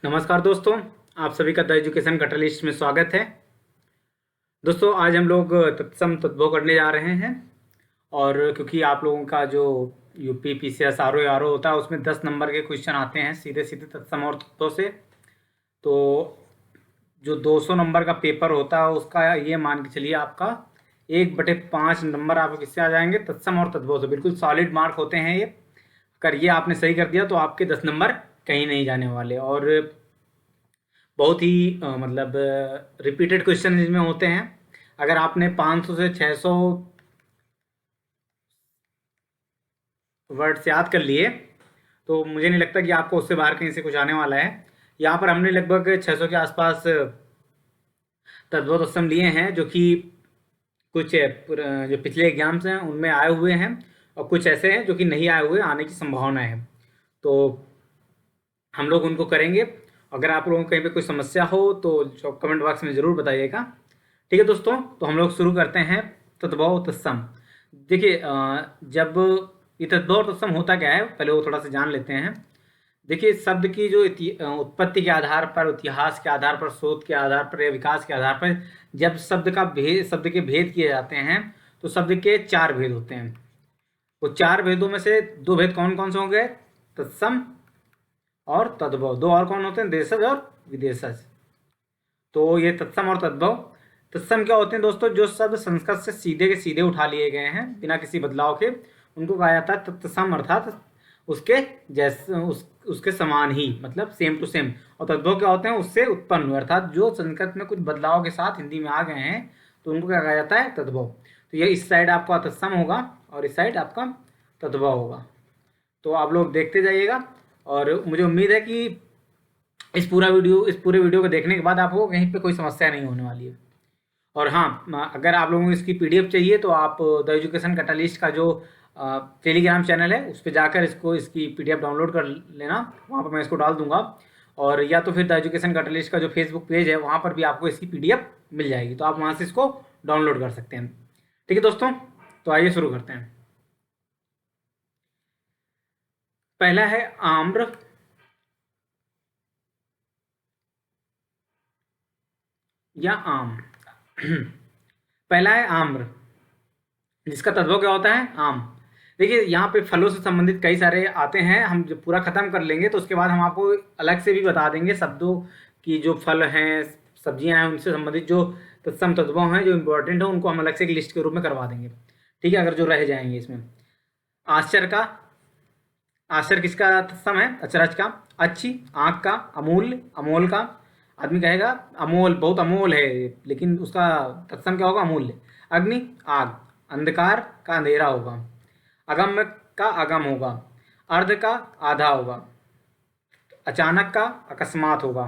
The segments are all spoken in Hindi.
नमस्कार दोस्तों, आप सभी का द एजुकेशन कैटलिस्ट में स्वागत है। दोस्तों, आज हम लोग तत्सम तद्भव करने जा रहे हैं। और क्योंकि आप लोगों का जो यूपी पीसीएस आर ओ होता है उसमें 10 नंबर के क्वेश्चन आते हैं सीधे सीधे तत्सम और तत्व से। तो जो 200 नंबर का पेपर होता है उसका ये मान के चलिए आपका 1/5 नंबर आपको किससे आ जाएंगे, तत्सम और तद्भव से। बिल्कुल सॉलिड मार्क होते हैं ये। अगर ये आपने सही कर दिया तो आपके 10 नंबर कहीं नहीं जाने वाले। और बहुत ही मतलब रिपीटेड क्वेश्चन इसमें होते हैं। अगर आपने 500 से 600 वर्ड्स याद कर लिए तो मुझे नहीं लगता कि आपको उससे बाहर कहीं से कुछ आने वाला है। यहाँ पर हमने लगभग 600 के आसपास तद्भव तत्सम लिए हैं, जो कि कुछ जो पिछले एग्जाम्स हैं उनमें आए हुए हैं और कुछ ऐसे हैं जो कि नहीं आए हुए, आने की संभावना है। तो हम लोग उनको करेंगे। अगर आप लोगों को कहीं पे कोई समस्या हो तो कमेंट बॉक्स में ज़रूर बताइएगा। ठीक है दोस्तों, तो हम लोग शुरू करते हैं। तद्भव तत्सम। देखिए, जब ये तद्भव तत्सम होता क्या है पहले वो थोड़ा सा जान लेते हैं। देखिए, शब्द की जो उत्पत्ति के आधार पर, इतिहास के आधार पर, शोध के आधार पर या विकास के आधार पर जब शब्द के भेद किए जाते हैं तो शब्द के 4 भेद होते हैं। वो 4 भेदों में से 2 भेद कौन कौन से होंगे? तत्सम और तद्भव। 2 और कौन होते हैं? देशज और विदेशज। तो ये तत्सम और तद्भव। तत्सम क्या होते हैं दोस्तों? जो शब्द संस्कृत से सीधे के सीधे उठा लिए गए हैं बिना किसी बदलाव के, उनको कहा जाता है तत्सम, अर्थात उसके जैसे उसके समान ही, मतलब सेम टू सेम। और तद्भव क्या होते हैं? उससे उत्पन्न हुए, अर्थात जो संस्कृत में कुछ बदलाव के साथ हिंदी में आ गए हैं तो उनको क्या कहा जाता है? तद्भव। तो ये इस साइड आपका तत्सम होगा और इस साइड आपका तद्भव होगा। तो आप लोग देखते जाइएगा और मुझे उम्मीद है कि इस पूरे वीडियो को देखने के बाद आपको कहीं पे कोई समस्या नहीं होने वाली है। और हाँ, अगर आप लोगों को इसकी पीडीएफ चाहिए तो आप द एजुकेशन कैटलिस्ट का जो टेलीग्राम चैनल है उस पर जाकर इसकी पीडीएफ डाउनलोड कर लेना। वहाँ पर मैं इसको डाल दूंगा। और या तो फिर द एजुकेशन कैटलिस्ट का जो फेसबुक पेज है वहाँ पर भी आपको इसकी पीडीएफ मिल जाएगी, तो आप वहाँ से इसको डाउनलोड कर सकते हैं। ठीक है दोस्तों, तो आइए शुरू करते हैं। पहला है आम्र या आम। पहला है आम्र, जिसका तद्भव क्या होता है? आम। देखिए, यहाँ पे फलों से संबंधित कई सारे आते हैं। हम जब पूरा खत्म कर लेंगे तो उसके बाद हम आपको अलग से भी बता देंगे शब्दों की, जो फल हैं, सब्जियां हैं, उनसे संबंधित जो तत्सम तद्भव हैं जो इम्पोर्टेंट है उनको हम अलग से एक लिस्ट के रूप में करवा देंगे। ठीक है, अगर जो रह जाएंगे इसमें। आश्चर्य का, आश्चर्य किसका तत्सम है? अचरज का। अच्छी, आँख का। अमूल्य, अमोल का। आदमी कहेगा अमोल, बहुत अमोल है, लेकिन उसका तत्सम क्या होगा? अमूल्य। अग्नि, आग। अंधकार का अंधेरा होगा। अगम्य का अगम होगा। अर्ध का आधा होगा। अचानक का अकस्मात होगा।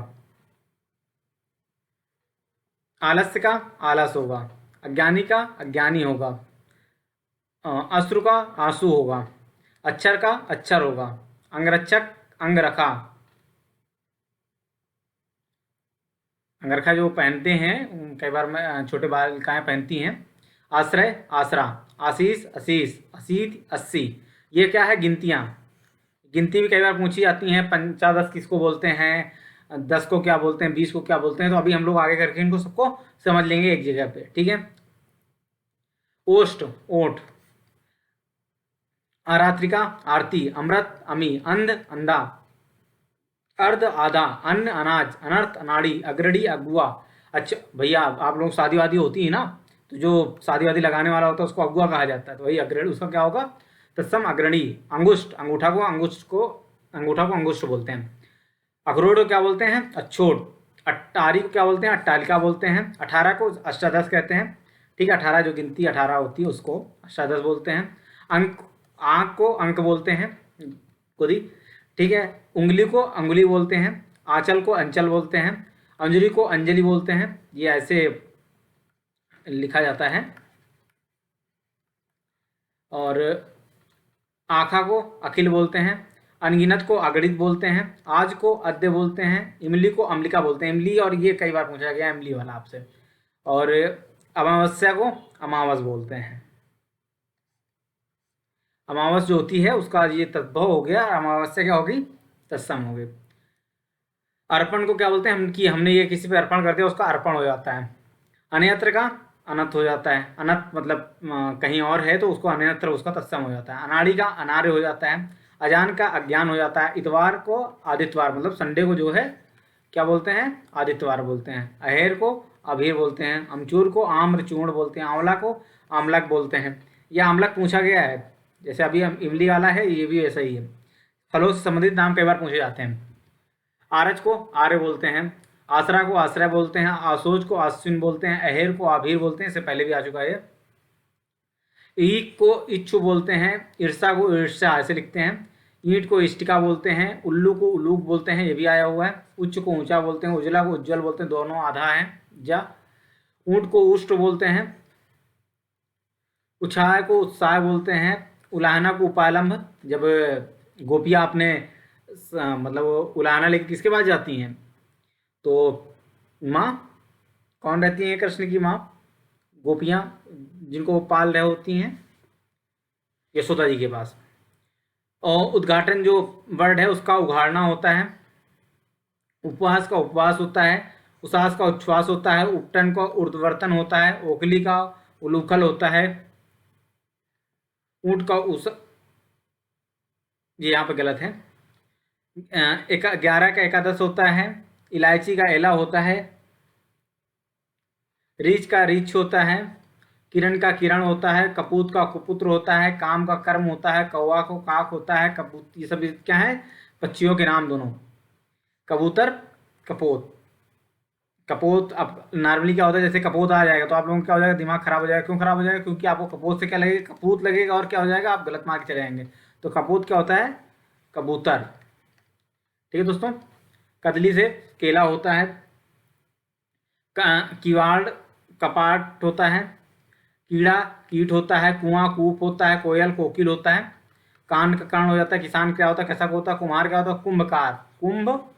आलस्य का आलस होगा। अज्ञानी का अज्ञानी होगा। अश्रु का आंसू होगा। अक्षर का अक्षर होगा। अंगरक्षक अंगरखा, अंगरखा जो पहनते हैं कई बार में छोटे बालिकाएं पहनती हैं। आश्रय आसरा। आशीष अशीष। असीत अस्सी। ये क्या है? गिनतियाँ। गिनती भी कई बार पूछी जाती हैं। 50 किसको बोलते हैं, 10 को क्या बोलते हैं, 20 को क्या बोलते हैं। तो अभी हम लोग आगे करके इनको सबको समझ लेंगे एक जगह पे। ठीक है। ओष्ठ, ओठ। आरात्रिका आरती। अमृत अमी। अंध अंधा। अर्ध आधा। अन्न अनाज। अनर्थ अनाड़ी। अग्रणी अगुआ। अच्छा भैया, आप लोग शादी वादी होती है ना, तो जो शादी वादी लगाने वाला होता है उसको अगुआ कहा जाता है। तो वही अग्रणी, उसका क्या होगा? तत्सम अग्रणी। अंगुष्ठ, अंगूठा को अंगुष्ठ बोलते हैं। अखरोट को क्या बोलते हैं? अच्छोट। अट्टारी को क्या बोलते हैं? अट्टालिका बोलते हैं। 18 को अष्टादश कहते हैं। ठीक है, 18 जो गिनती 18 होती है उसको अष्टादश बोलते हैं। अंक, आँख को अंक बोलते हैं, खुद ही। ठीक है। उंगली को अंगुली बोलते हैं। आंचल को अंचल बोलते हैं। अंजलि को अंजलि बोलते हैं। ये ऐसे लिखा जाता है। और आखा को अखिल बोलते हैं। अनगिनत को अगणित बोलते हैं। आज को अद्य बोलते हैं। इमली को अम्लिका बोलते हैं। इमली, और ये कई बार पूछा गया इमली वाला आपसे। और अमावस्या को अमावस बोलते हैं। अमावस जो होती है उसका ये तद्भव हो गया, और अमावस्या क्या होगी? तत्सम हो गई। अर्पण को क्या बोलते हैं हम, कि हमने ये किसी पे अर्पण कर दिया, उसका अर्पण हो जाता है। अन्यत्र का अनंत हो जाता है। अनंत मतलब कहीं और है तो उसको अन्यत्र उसका तत्सम हो जाता है। अनाड़ी का अनार्य हो जाता है। अजान का अज्ञान हो जाता है। इतवार को आदित्यवार मतलब संडे को जो है क्या बोलते हैं, आदित्यवार बोलते हैं। अहेर को अभीर बोलते हैं। अमचूर को आम्रचूर्ण बोलते हैं। आंवला को आमलक बोलते हैं। यह आमलक पूछा गया है, जैसे अभी हम इमली वाला है, ये भी ऐसा ही है। फलों से संबंधित नाम कई बार पूछे जाते हैं। आरज को आर्य बोलते हैं। आसरा को आश्रय बोलते हैं। आसोज को आश्विन बोलते हैं। अहेर को आभीर बोलते हैं, इससे पहले भी आ चुका है। ईक को इच्छु बोलते हैं। ईर्षा को ईर्ष्या ऐसे लिखते हैं। ईंट को इष्टिका बोलते हैं। उल्लू को उल्लूक बोलते हैं, ये भी आया हुआ है। उच्च को ऊंचा बोलते हैं। उजला को उज्जवल बोलते हैं, दोनों आधा है जा। ऊंट को उष्ट बोलते हैं। उछाय को उत्साह बोलते हैं। उलाहना को उपालंब, जब गोपियाँ अपने मतलब वो उलाहना लेके किसके पास जाती हैं, तो माँ कौन रहती हैं कृष्ण की माँ, गोपियाँ जिनको वो पाल रहे होती हैं यशोदा जी के पास। और उद्घाटन जो वर्ड है उसका उघाड़ना होता है। उपवास का उपवास होता है। उसास का उच्छ्वास होता है। उपटन का ऊर्ध्ववर्तन होता है। ओखली का उलूखल होता है। ऊंट का उस, ये यहाँ पे गलत है। 11 का एकादश होता है। इलायची का एला होता है। रीछ का रीछ होता है। किरण का किरण होता है। कपूत का कुपुत्र होता है। काम का कर्म होता है। कौवा को काक होता है। कबूत, ये सब क्या है, पक्षियों के नाम दोनों। कबूतर कपोत। कपोत अब नॉर्मली क्या होता है, जैसे कपोत आ जाएगा तो आप लोगों को क्या हो जाएगा, दिमाग खराब हो जाएगा। क्यों खराब हो जाएगा, क्योंकि आपको कपोत से क्या लगेगा, कपूत लगेगा, और क्या हो जाएगा, आप गलत मार्ग चले जाएंगे। तो कपूत क्या होता है, कबूतर। ठीक है दोस्तों। कदली से केला होता है। किवाड़ कपाट होता है। कीड़ा कीट होता है। कुआं कूप होता है। कोयल कोकिल होता है। कान का कर्ण हो जाता है। किसान क्या होता है, कसक होता है। कुम्हार क्या होता है, कुंभकार। कुंभकार।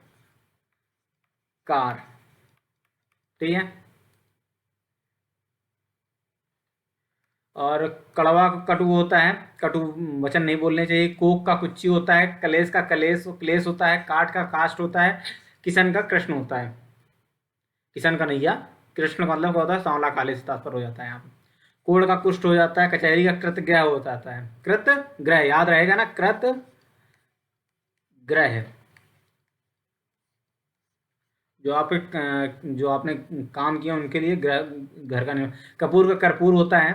ठीक है। और कड़वा कटु होता है। कटु वचन नहीं बोलने चाहिए। कोक का कुच्ची होता है। कलेश का कलेश क्लेश होता है। काठ का काष्ट होता है। किशन का कृष्ण होता है। किशन का नैया। कृष्ण का मतलब क्या होता है, सांवला, काले से तात्पर्य हो जाता है यहाँ पे। कोड़ का कुष्ठ हो जाता है। कचहरी का कृत ग्रह हो जाता है। कृत ग्रह याद रहेगा ना, कृत ग्रह। जो आपने काम किया उनके लिए घर का निर्माण। कपूर का कर्पूर होता है।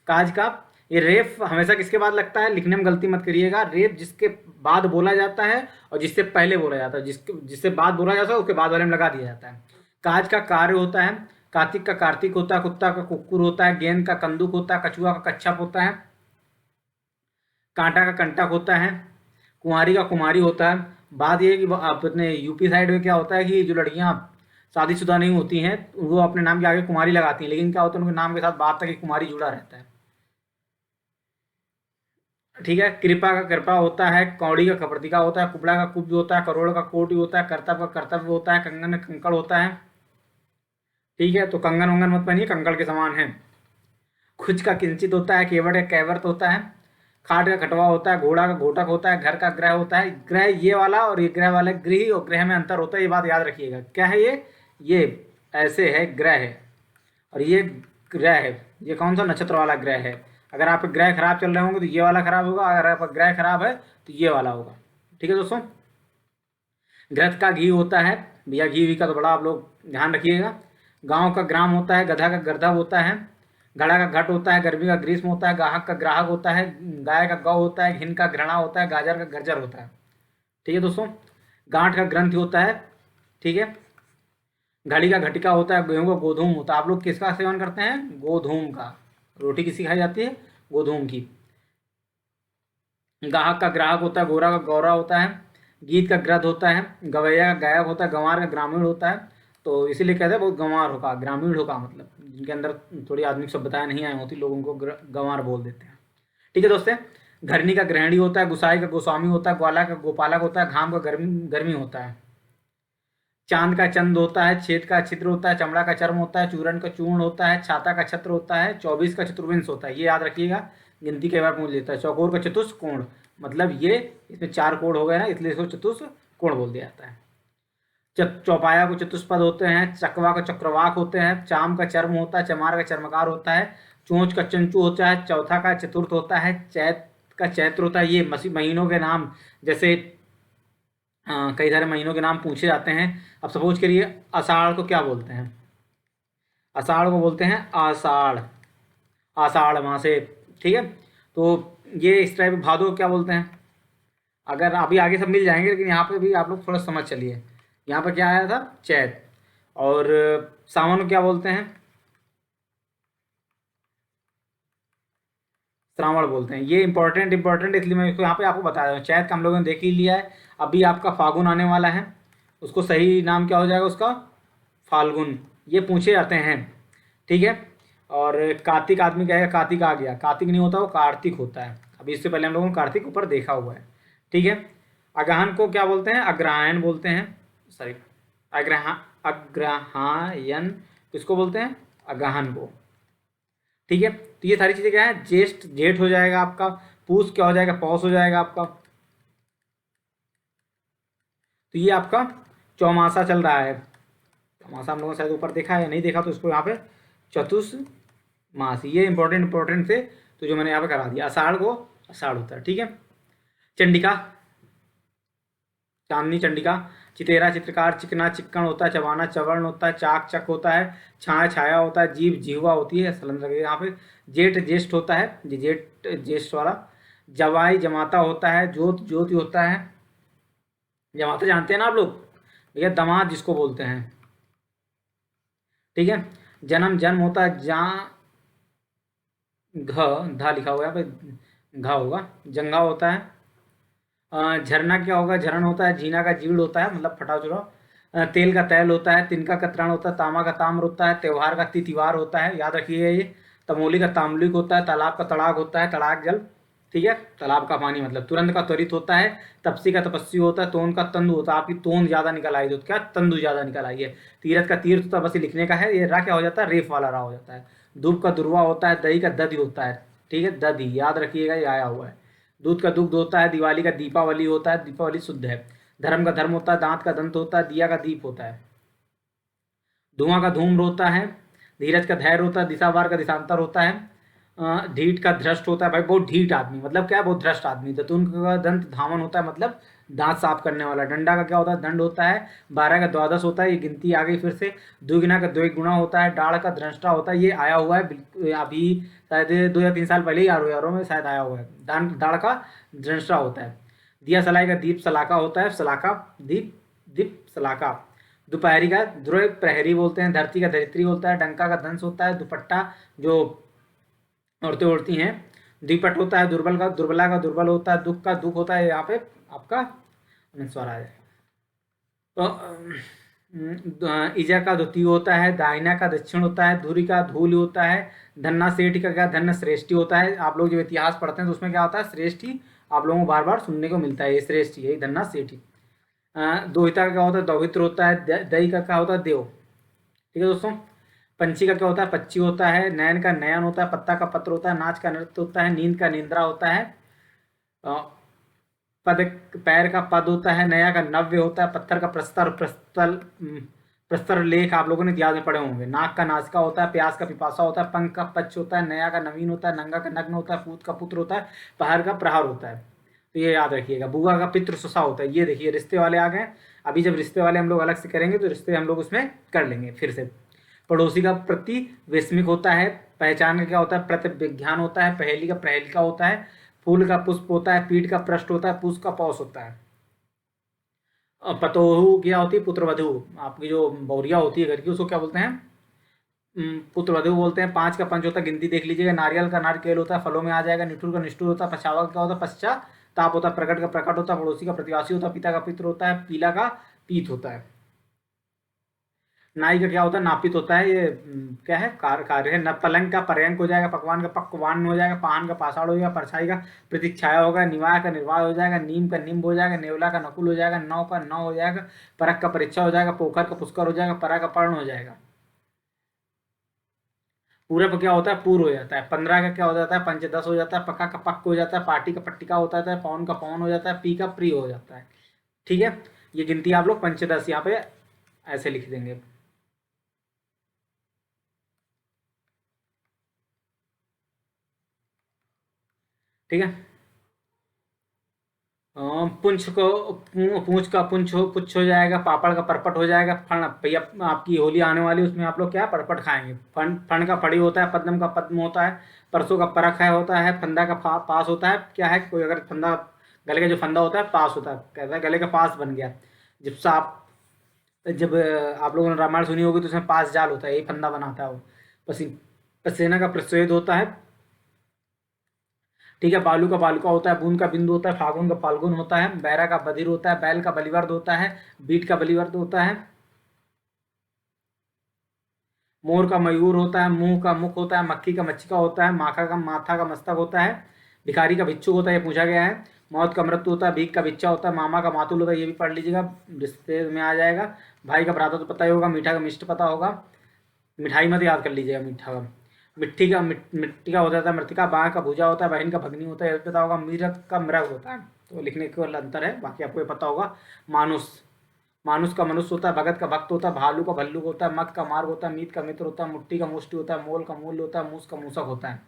काज का, ये रेफ हमेशा किसके बाद लगता है, लिखने में गलती मत करिएगा। रेफ जिसके बाद बोला जाता है और जिससे पहले बोला जाता है, जिससे बाद बोला जाता है उसके बाद वाले में लगा दिया जाता है। काज का कार्य होता है। कार्तिक का कार्तिक होता है। कुत्ता का कुक्कुर होता है। गेंद का कंदुक होता है। कछुआ का कच्छप होता है। कांटा का कंटक होता है। कुंवारी का कुमारी होता है। बात यह है कि अपने यूपी साइड में क्या होता है कि जो लड़कियां शादीशुदा नहीं होती हैं वो अपने नाम के आगे कुमारी लगाती हैं, लेकिन क्या होता है उनके नाम के साथ बाद तक कुमारी जुड़ा रहता है। ठीक है। कृपा का कृपा होता है। कौड़ी का कप्रतिका होता है। कुबड़ा का कुब्ज होता है। करोड़ का कोटि होता है। कर्तव्य का कर्तव्य होता है। कंगन का कंकड़ होता है। ठीक है। तो कंगन वंगन मत पहनिए, कंकड़ के समान है। खुच का किंचित होता है। केवट का कैवर्त होता है। खाट का खटवा होता है। घोड़ा का घोटक होता है। घर का ग्रह होता है। ग्रह ये वाला और ये ग्रह वाला, गृह और ग्रह में अंतर होता है, ये बात याद रखिएगा। क्या है ये ऐसे है ग्रह है, और ये ग्रह है। ये कौन सा नक्षत्र वाला ग्रह है। अगर आपके ग्रह खराब चल रहे होंगे तो ये वाला खराब होगा, अगर आपका ग्रह खराब है तो ये वाला होगा। ठीक है दोस्तों। घृत का घी होता है। भैया घी वी का तो बड़ा आप लोग ध्यान रखिएगा। गांव का ग्राम होता है। गधा का गर्धा होता है। घड़ा का घट होता है। गर्मी का ग्रीष्म होता है। गाहक का ग्राहक होता है। गाय का गौ होता है। घिन का घृणा होता है। गाजर का गर्जर होता है। ठीक है दोस्तों। गांठ का ग्रंथि होता है। ठीक है। घड़ी का घटिका होता है। गेहूं का गोधूम होता है। आप लोग किसका सेवन करते हैं, गोधूम का। रोटी किसी खाई जाती है, गोधूम की। गाहक का ग्राहक होता है। गोरा का गौरा होता है। गीत का ग्रद होता है। गवैया का गायक होता है। गंवार का ग्रामीण होता है। तो इसीलिए कहते हैं बहुत गंवार होगा, ग्रामीण होगा, मतलब जिनके अंदर थोड़ी आधुनिक सभ्यताएं नहीं आई होती, लोगों को गंवार बोल देते हैं। ठीक है दोस्तों। घरनी का गृहिणी होता है। गुसाई का गोस्वामी होता है। ग्वाला का गोपालक होता है। घाम का गर्मी होता है। चांद का चंद होता है। छेद का छिद्र होता है। चमड़ा का चर्म होता है। चूर्ण का चूर्ण होता है। छाता का छत्र होता है। 24 का चतुर्विंश होता है, ये याद रखिएगा, गिनती कई बार पूछ लेता है। चौकोर का चतुष्कोण, मतलब ये इसमें 4 कोण हो गए ना, इसलिए इसको चतुष्कोण बोल दिया जाता है। चौपाया को चतुष्पद होते हैं, चकवा का चक्रवाक होते हैं, चाम का चर्म होता है, चमार का चर्मकार होता है, चोंच का चंचू होता है, चौथा का चतुर्थ होता है, चैत का चैत्र होता है। ये महीनों के नाम, जैसे कई सारे महीनों के नाम पूछे जाते हैं। अब सपोज करिए आषाढ़ को क्या बोलते हैं? आषाढ़ को बोलते हैं आषाढ़, आषाढ़ माह से, ठीक है। तो ये इस टाइप, भादो क्या बोलते हैं? अगर अभी आगे सब मिल जाएंगे, लेकिन यहाँ पे भी आप लोग थोड़ा समझ चलिए। यहाँ पर क्या आया था? चैत। और सावन को क्या बोलते हैं? श्रावण बोलते हैं। ये इंपॉर्टेंट इसलिए मैं इसको यहाँ पे आपको बता रहा हूँ। चैत का हम लोगों ने देख ही लिया है। अभी आपका फागुन आने वाला है, उसको सही नाम क्या हो जाएगा उसका? फाल्गुन। ये पूछे जाते हैं, ठीक है। और कार्तिक आदमी क्या है? कार्तिक आ गया, कार्तिक नहीं होता, वो कार्तिक होता है। अभी इससे पहले हम लोगों ने कार्तिक ऊपर देखा हुआ है, ठीक है। अगहन को क्या बोलते हैं? अग्रहायण बोलते हैं, सॉरी अग्रहायन किसको बोलते हैं? अगहन को, ठीक है। तो ये सारी चीजें क्या है? ज्येष्ठ जेठ हो जाएगा आपका, पूस क्या हो जाएगा? पौष हो जाएगा आपका। तो ये आपका चौमासा चल रहा है। चौमासा हम लोगों ने शायद ऊपर देखा है या नहीं देखा, तो इसको यहाँ पे चतुर्मास, ये इंपॉर्टेंट थे, तो जो मैंने यहाँ पे करा दिया। आषाढ़ को आषाढ़ होता है, ठीक है। चंडिका, चांदनी चंडिका, चितेरा चित्रकार, चिकना चिक्कण होता है, चबाना चवर्ण होता है, चाक चक होता है, छाया छाया होता है, जीव जिहवा होती है, सलन यहाँ पे। जेठ ज्येष्ठ होता है, जेठ ज्येष्ठ वाला। जवाई जमाता होता है, जोत ज्योति होता है। जमाता जानते हैं ना आप लोग भैया, दामाद जिसको बोलते हैं, ठीक है। जन्म जन्म होता है, जा घ धा लिखा हुआ है यहाँ पे, घा होगा। जंगा होता है। झरना क्या होगा? झरण होता है। झीना का जीड़ होता है, मतलब फटा चुरा। तेल का तैल होता है। तिनका का त्राण होता है। तामा का ताम्र होता है। त्योहार का तिथिवार होता है, याद रखिएगा ये। तमोली का ताम्लिक होता है। तालाब का तड़ाक होता है, तड़ाक जल, ठीक है, तालाब का पानी मतलब। तुरंत का त्वरित होता है। तपसी का तपस्वी होता है। तोन का तंदु होता है, आपकी तोन ज्यादा निकल आई तो क्या? तंदु ज्यादा निकल आई है। तीरथ का तीर्थ होता है, बस लिखने का है। ये रा क्या हो जाता है? रेफ वाला रा हो जाता है। धूप का दुर्वा होता है। दही का दधि होता है, ठीक है, दधि याद रखिएगा, ये आया हुआ है। दूध का दुग्ध होता है। दिवाली का दीपावली होता है, दीपावली शुद्ध है। धर्म का धर्म होता है। दांत का दंत होता है। दिया का दीप होता है। धुआं का धूम्र होता है। धीरज का धैर्य होता है। दिशावार का दिशांतर होता है। ढीठ का धृष्ट होता है, भाई बहुत ढीठ आदमी, मतलब क्या है? बहुत धृष्ट आदमी। दतुन का दंत धावन होता है, मतलब दांत साफ करने वाला। डंडा का क्या होता है? दंड होता है। 12 का द्वादश होता है, ये गिनती आ गई फिर से। द्विगुना का द्विगुणा होता है। डाढ़ का दृष्टा होता है, ये आया हुआ है अभी शायद 2 या 3 साल पहले ही यारों में शायद आया हुआ है। दाढ़ का दृष्टा होता है। दिया सलाई का दीप सलाका होता है। सलाका दीप, दीप सलाका। दोपहरी का ध्रुव प्रहरी बोलते हैं। धरती का धरित्री होता है। डंका का दंश होता है। दुपट्टा जो औरतें ओढ़ती हैं। द्विपट होता है। दुर्बल का दुर्बला का दुर्बल होता है। दुख का दुख होता है, यहाँ पे आपका अनुस्वार आ जाए। तो ईजा का द्वितीय होता है। दाहिना का दक्षिण होता है। धुरी का धूल होता है। धन्ना सेठ का क्या? धन्ना श्रेष्ठी होता है। आप लोग जब इतिहास पढ़ते हैं तो उसमें क्या होता है? श्रेष्ठी आप लोगों को बार बार सुनने को मिलता है, ये श्रेष्ठी यही धन्ना सेठी। दोहिता का क्या होता है? दौहित्र होता है। दही का क्या होता है? देव, ठीक है दोस्तों। पंछी का क्या होता है? पक्षी होता है। नयन का नयन होता है। पत्ता का पत्र होता है। नाच का नृत्य होता है। नींद का निंद्रा होता है। पद पैर का पद होता है। नया का नव्य होता है। पत्थर का प्रस्तर प्रस्तर लेख आप लोगों ने इतिहास में पढ़े होंगे। नाक का नासिका होता है। प्यास का पिपासा होता है। पंख का पक्ष होता है। नया का नवीन होता है। नंगा का नग्न होता है। पूत का पुत्र होता है। पहाड़ का प्रहार होता है, तो ये याद रखिएगा। बुआ का पितृ सुसा होता है। ये देखिए रिश्ते वाले आ गए। अभी जब रिश्ते वाले हम लोग अलग से करेंगे तो रिश्ते हम लोग उसमें कर लेंगे फिर से। पड़ोसी का प्रति वेश्मिक होता है। पहचान का क्या होता है? प्रतिविज्ञान होता है। पहेली का प्रहेलिका होता है। फूल का पुष्प होता है। पीठ का पृष्ठ होता है। पूस का पौष होता है। और पतोहू क्या होती है? पुत्रवधू, आपकी जो बौरिया होती है घर की, उसको क्या बोलते हैं? पुत्रवधू बोलते हैं। 5 का पंच होता है, गिनती देख लीजिएगा। नारियल का नारकेल होता है, फलों में आ जाएगा। निठुर का निष्ठुर होता है। पछावा का क्या होता है? पश्चात ताप होता है। प्रकट का प्रकट होता है। पड़ोसी का प्रतिवासी होता है। पिता का पित्र होता है। पीला का पीत होता है। नाई का क्या होता है? नापित होता है। ये क्या है? कार्य है। न पलंग का पर्यंक हो जाएगा। पकवान का पक्वान हो जाएगा। पान का पाषाण हो जाएगा। परछाई का प्रतीक्षाया होगा। निवाय का निर्वाह हो जाएगा। नीम का निम्ब हो जाएगा। नेवला का नकुल हो जाएगा। नौ का नौ हो जाएगा। परख का परीक्षा हो जाएगा। पोखर का पुष्कर हो जाएगा। परा का पर्ण हो जाएगा। पूरब क्या होता है? पूर्व हो जाता है। 15 का क्या हो जाता है? पंच 10 हो जाता है। पक्का का पक्क हो जाता है। पार्टी का पट्टिका होता है। पौन का पौन हो जाता है। पी का प्री हो जाता है, ठीक है। ये गिनती आप लोग पंच 10 यहाँ पे ऐसे लिख देंगे। ठीक है। पुंछ को पूंछ का पुंछ हो जाएगा, पापड़ का परपट हो जाएगा। फण भैया आपकी होली आने वाली, उसमें आप लोग क्या परपट खाएंगे। फण का फड़ी होता है, पद्म का पद्म होता है, परसों का परख है होता है, फंदा का पास होता है। क्या है, कोई अगर फंदा, गले का जो फंदा होता है पास होता है, कहता है गले का पास बन गया। जब आप लोगों ने रामायण सुनी होगी तो उसमें पास जाल होता है, यही फंदा बनाता है वो। पसी पसीना का प्रस्वेद होता है। ठीक है। बालू का बालुका होता है, बूंद का बिंदु होता है, फागुन का फाल्गुन होता है, बैरा का बधिर होता है, बैल का बलिवर्द होता है, बीट का बलिवर्द होता है, मोर का मयूर होता है, मुंह का मुख होता है, मक्खी का मच्छिका होता है, माखा का माथा का मस्तक होता है, भिखारी का भिक्षुक होता है, ये पूछा गया है। मौत का मृत्यु होता है, भीख का भिक्षा होता है, मामा का मातुल होता है, ये भी पढ़ लीजिएगा, रिश्ते में आ जाएगा। भाई का भ्राता तो पता ही होगा, मीठा का मिष्ट पता होगा, मिठाई मत याद कर लीजिएगा, मीठा का। मिट्टी का हो जाता है मृतिका, बाँ का भूजा होता है, बहन का भगनी होता है, ये पता होगा। मीरक का मृग होता है, तो लिखने के केवल अंतर है, बाकी आपको ये पता होगा। मानुस, मानुस का मनुष्य होता है, भगत का भक्त होता है, भालू का भल्लुक होता है, मग का मार्ग होता है, मीत का मित्र होता है, मुट्ठी का मुष्टि होता है, मोल का मूल्य होता है, मूस का मूसक होता है।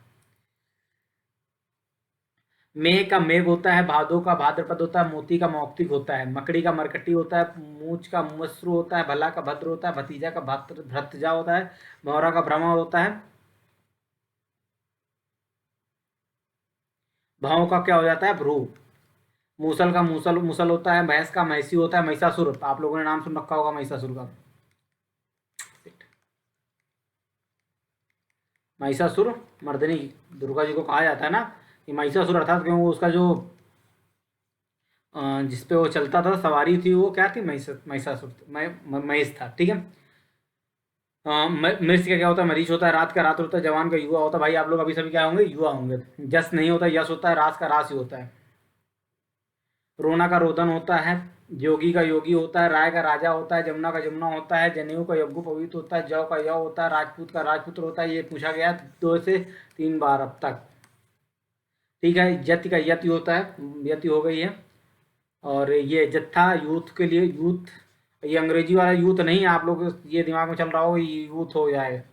मेह का मेघ होता है, भादो का भाद्रपद होता है, मोती का मौक्तिक होता है, मकड़ी का मरकटी होता है, मूछ का मसरू होता है, भला का भद्र होता है, भतीजा का भ्रतजा होता है, भौरा का भ्रमर होता है, भाव का क्या हो जाता है, भ्रू। मूसल का मूसल मूसल होता है, भैंस का महिषी होता है, महिषासुर, आप लोगों ने नाम सुन रखा होगा महिषासुर का। महिषासुर मर्दनी दुर्गा जी को कहा जाता है ना, कि महिषासुर अर्थात क्यों, उसका जो जिसपे वो चलता था, सवारी थी, वो क्या थी, महिषासुर महेश था। ठीक है। मिर्च का क्या होता है, मरीच होता है, रात का रात होता है, जवान का युवा होता है। भाई आप लोग अभी सभी क्या होंगे, युवा होंगे। जस नहीं होता, यश होता है, रास का रास ही होता है। रोना का रोदन होता है, योगी का योगी होता है, राय का राजा होता है, जमुना का जमुना होता है, जनेऊ का यज्ञ पवित्र होता है, जौ का यौ होता है, राजपूत का राजपुत्र होता है। ये पूछा गया 2 से 3 बार अब तक। ठीक है। यति का यति होता है, यति हो गई है। और ये जत्था यूथ के लिए, यूथ, ये अंग्रेजी वाला यूथ नहीं है, आप लोग ये दिमाग में चल रहा हो ये यूथ हो जाए,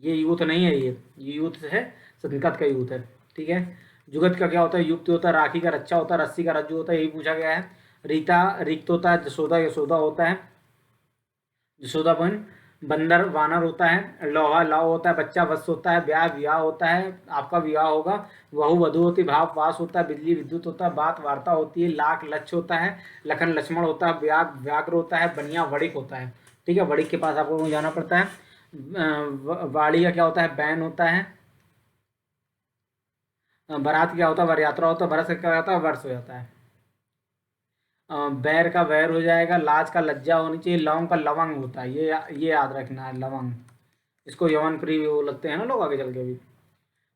ये यूथ नहीं है, ये यूथ है, संकट का यूथ है। ठीक है। जुगत का क्या होता है, युक्त होता है, राखी का रक्षा होता है, रस्सी का रज्जू होता है, यही पूछा गया है। रीता रिक्त होता है, जसोदा यशोदा होता है, जसोदापन। बंदर वानर होता है, लोहा लाव होता है, बच्चा वत्स होता है, ब्याह विवाह होता है, आपका विवाह होगा। वहु वधु होती, भाव वास होता है, बिजली विद्युत होता है, बात वार्ता होती है, लाख लक्ष्य होता है, लखन लक्ष्मण होता है, व्याघ्र होता है, बनिया वड़िक होता है। ठीक है। वड़िक के पास आपको जाना पड़ता है। वाड़ी का क्या होता है, बैन होता है। बारात क्या होता है, वर यात्रा होता है। बरस का क्या होता है, वर्ष हो जाता है। बैर का वैर हो जाएगा, लाज का लज्जा होनी चाहिए, लौंग का लवंग होता है, ये याद रखना है, लवंग। इसको यवन प्रिय वो लगते हैं ना लोग आगे चल के भी।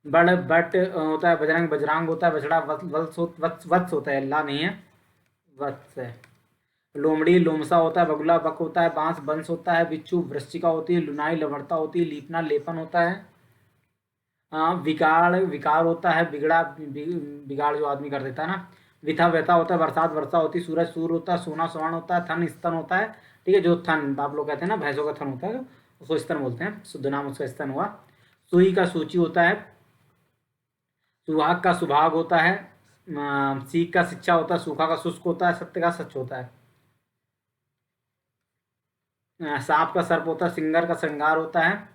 बड़ बट होता है, बजरंग बजरांग होता है, बछड़ा वत्स होता है, अल्लाह नहीं है, वत्स है। लोमड़ी लोमसा होता है, बगुला बक होता है, बांस बंस होता है, बिच्छू वृश्चिका होती है, लुनाई लवड़ता होती है, लीपना लेपन होता है। विकार विकार होता है, बिगाड़ जो आदमी कर देता है ना। विथा व्यथा होता है, बरसात वर्षा होती है, सूरज सूर होता है, सोना स्वर्ण होता है, थन स्तन होता है। ठीक है। जो थन आप लोग कहते हैं ना, भैंसों का थन होता है, उसको स्तन बोलते हैं, शुद्ध नाम उसका स्तन हुआ। सुई का सूची होता है, सुहाग का सुभाग होता है, सीख का शिक्षा होता है, सूखा का शुष्क होता है, सत्य का सच होता है। सांप का सर्प होता है, सिंगर का श्रृंगार होता है,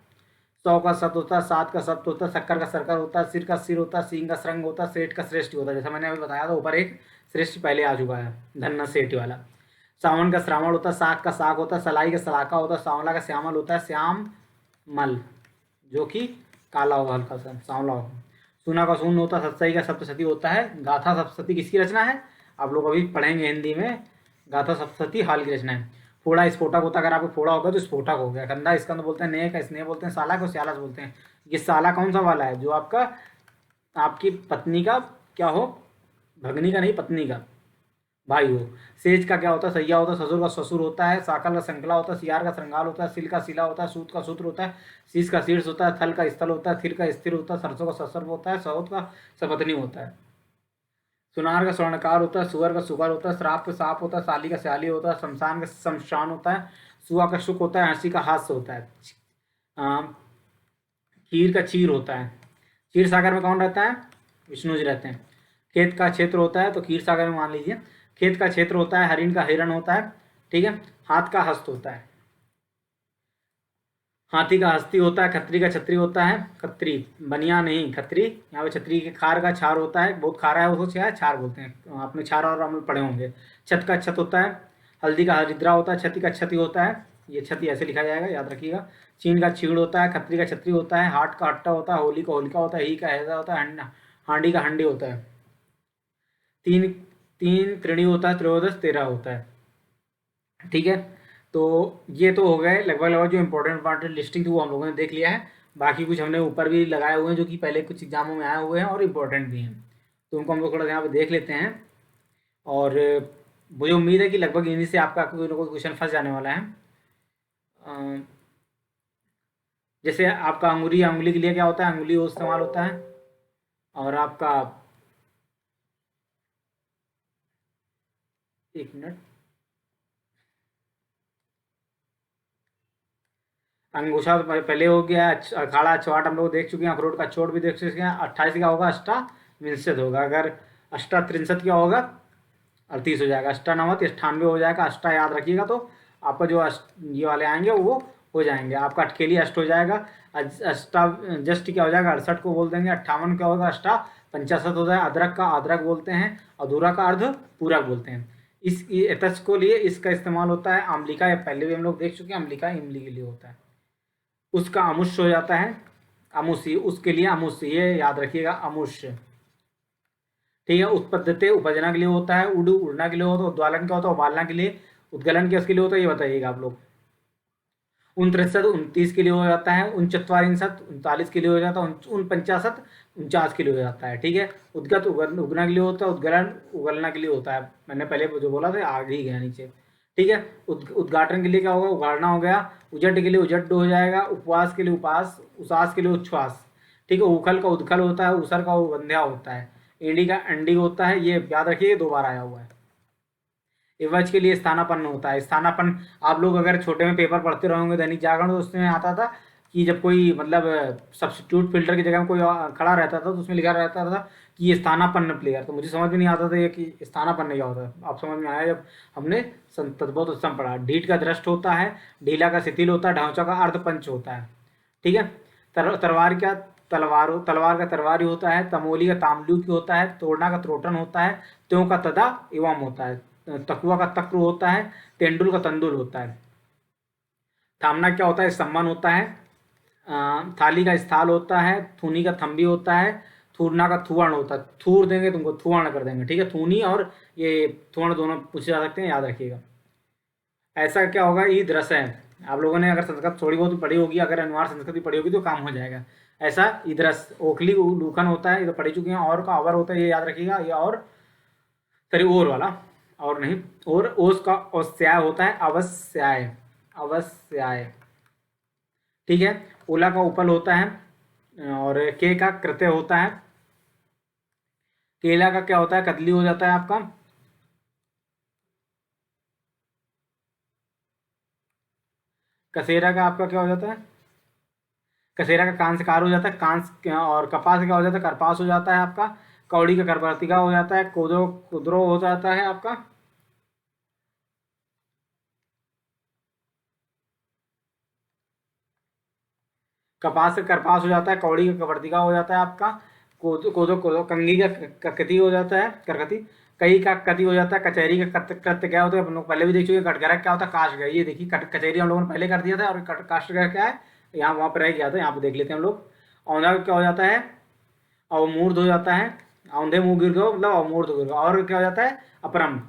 100 का सत होता है, 7 का सप्त होता है, शक्कर का सर्कर होता है, सिर का सिर होता है, सींग का श्रृंग होता है, सेठ का श्रेष्ठ होता है। जैसा मैंने अभी बताया था, ऊपर एक श्रेष्ठ पहले आ चुका है, धन्ना सेठ वाला। सावन का श्रावण होता है, साग का साग होता है, सलाई का सलाका होता है, सांवला का श्यामल होता है, श्याम मल जो कि काला होगा, हल्का सा सांवला होगा। सुना का शून्य होता है, सत्सई का सप्तशती होता है। गाथा सप्तशती किसकी रचना है, आप लोग अभी पढ़ेंगे हिंदी में, गाथा सप्तशती हाल की रचना है। फोड़ा स्फोटक होता है, अगर आपको फोड़ा होगा तो स्फोटक हो गया। कंधा स्कंद बोलते हैं, नेह का स्नेह बोलते हैं, साला को स्यालस बोलते हैं। ये साला कौन सा वाला है, जो आपका आपकी पत्नी का क्या हो, भगनी का नहीं, पत्नी का भाई हो। सेज का क्या होता है, सैया होता है, ससुर का ससुर होता है, साकल का संकला होता है, सियार का श्रृंगाल होता है, सिल का सिला होता है, सूत का सूत्र होता है, शीश का शीर्ष होता है, थल का स्थल होता है, थिर का स्थिर होता है, सरसों का ससर्व होता है, सौत का सपत्नी होता है। सुनार का स्वर्णकार होता है, सुअर का सुगर होता है, श्राप का साप होता है, साली का स्याली होता है, शमशान का शमशान होता है, सुआ का शुक होता है, हंसी का हास्य होता है, खीर का चीर होता है। क्षीर सागर में कौन रहता है? विष्णु जी रहते हैं। खेत का क्षेत्र होता है, तो क्षीर सागर में मान लीजिए खेत का क्षेत्र होता है, हरिण का हिरण होता है, ठीक है। हाथ का हस्त होता है, हाथी का हस्ती होता है, खत्री का छतरी होता है, खत्री बनिया नहीं खत्री, यहाँ पे छतरी के खार का छार होता है, बहुत खारा है उसको क्या है, छार बोलते हैं, आपने छार और अमल पढ़े होंगे। छत का छत होता है, हल्दी का हरिद्रा होता है, छती का छति होता है, ये छति ऐसे लिखा जाएगा, याद रखिएगा। चीन का छीड़ होता है, खत्री का छतरी होता है, हाट का हट्टा होता है, होली का होलिका होता है, ही का हैजा होता है, हांडी का हंडी होता है। तीन तीन त्रिणी होता है, त्रयोदश 13 होता है, ठीक है। तो ये तो हो गए लगभग लगभग जो इंपॉर्टेंट इंपॉर्टेंट लिस्टिंग थी वो हम लोगों ने देख लिया है। बाकी कुछ हमने ऊपर भी लगाए हुए हैं जो कि पहले कुछ एग्जामों में आए हुए हैं और इम्पोर्टेंट भी हैं, तो उनको हम लोग थोड़ा यहाँ पे देख लेते हैं। और मुझे उम्मीद है कि लगभग इन्हीं से आपका कोई ना कोई क्वेश्चन फंस जाने वाला है। जैसे आपका अंगुली, अंगुली के लिए क्या होता है? अंगुली वो इस्तेमाल होता है। और आपका, एक मिनट, अंगूठा तो पहले हो गया। अखाड़ा चौट हम लोग देख चुके हैं, अखरोट का चोट भी देख चुके हैं। 28 क्या होगा? अष्टा विंशत होगा। अगर अष्टा त्रिंशत क्या होगा? 38 हो जाएगा। अष्टा नवत 98 हो जाएगा। अष्टा याद रखिएगा तो आपका जो ये वाले आएंगे वो हो जाएंगे। आपका अटकेली अष्ट हो जाएगा। अष्टा जस्ट क्या हो जाएगा? 68 को बोल देंगे। 58 क्या होगा? अष्टा पंचाशत हो जाएगा। अदरक का अदरक बोलते हैं, अधूरा का अर्ध पूरा बोलते हैं। इस एतच को लिए इसका इस्तेमाल होता है। अम्लिका, या पहले भी हम लोग देख चुके हैं, अम्लिका इमली के लिए होता है। उसका अमुष्य हो जाता है, अमुष्य, उसके लिए अमुष्य, ये याद रखिएगा, अमुष्य, ठीक है। उत्पद्यते उपजना के लिए होता है। उड़ उड़ना के लिए होता है। उद्वालन क्या होता है? उबालना के लिए। उद्गलन क्या उसके लिए होता है? ये बताइएगा आप लोग। 29 29 के लिए हो जाता है। 39 39 के लिए हो जाता है। 49 49 के लिए हो जाता है, ठीक है। उद्गत उगना के लिए होता है। उद्गलन उगलना के लिए होता है। मैंने पहले जो बोला था आगे ही गया नीचे, ठीक है। उद्घाटन के लिए क्या होगा? उगाड़ना हो गया। उजट के लिए उजट हो जाएगा। उपवास के लिए उपास, उसास के लिए उच्छ्वास, ठीक है। उखल का उदखल होता है। उसर का बंध्या होता है। इंडी का अंडी होता है, ये याद रखिए, 2 बार आया हुआ है। एवज के लिए स्थानापन्न होता है। स्थानापन्न आप लोग अगर छोटे में पेपर पढ़ते रहोगे दैनिक जागरण, तो उसमें आता था कि जब कोई मतलब सब्स्टिट्यूट फिल्टर की जगह में कोई खड़ा रहता था तो उसमें लिखा रहता था कि ये स्थानापन्न प्लेयर। तो मुझे समझ में नहीं आता था ये कि स्थानापन्न क्या होता है। आप समझ में आया जब हमने तद्भव उत्तम पढ़ा। ढीठ का दृष्ट होता है, ढीला का शिथिल होता है, ढांचा का अर्धपंच होता है, ठीक है। तलवार क्या? तलवार का तरवारी होता है। तमोली का तामलुकी होता है। तोड़ना का त्रोटन होता है। त्यों का तदा एवं होता है। तकुआ का तक्र होता है। तेंदुल का तंदुल होता है। थामना क्या होता है? सम्मान होता है। थाली का स्थाल होता है। थूनी का थंबी होता है। थूरना का थुवर्ण होता है। थूर देंगे तुमको, थुवर्ण कर देंगे, ठीक है। थूनी और ये थुवर्ण दोनों पूछे जा सकते हैं, याद रखिएगा। ऐसा क्या होगा? ईद रस है। आप लोगों ने अगर संस्कृत थोड़ी बहुत पढ़ी होगी, अगर अनिवार्य संस्कृत भी पढ़ी होगी तो काम हो जाएगा। ऐसा ईदरस। ओखली लूखन होता है, ये तो पढ़ी चुके हैं। और का अवर होता है, ये याद रखिएगा। ये और सॉरी ओर वाला, और नहीं, और ओस का औस्याय होता है। अवस्याय, अवस्याय, ठीक है। ओला का उपल होता है। और के का कृत्य होता है। केला का क्या होता है? कदली हो जाता है आपका। कसेरा का आपका क्या हो जाता है? कसेरा का कांसकार हो जाता है। कांस, और कपास का क्या हो जाता है? करपास हो जाता है आपका। कौड़ी का करवर्तिका हो जाता है। कोदो कुद्रो हो जाता है आपका। कपास का करपास हो जाता है। कौड़ी का कवर्तिका हो जाता है आपका। कोदो कोदो कोदो कंगी का ककती हो जाता है, करकती। कई का कति हो जाता है। कचहरी का कृत्य क्या होता है? हम लोग पहले भी देख चुके हैं। कटघरा क्या होता है? काश गए, ये देखिए, कचहरी हम लोगों ने पहले कर दिया था। और काष्ठगृह क्या है? यहाँ वहाँ पर रह गया था, यहाँ पे देख लेते हैं हम लोग। औंधा का क्या हो जाता है? अवमूर्ध हो जाता है। औंधे मुंह गिर गयो मतलब अवमूर्ध गिर गयो। और क्या हो जाता है? अपरम,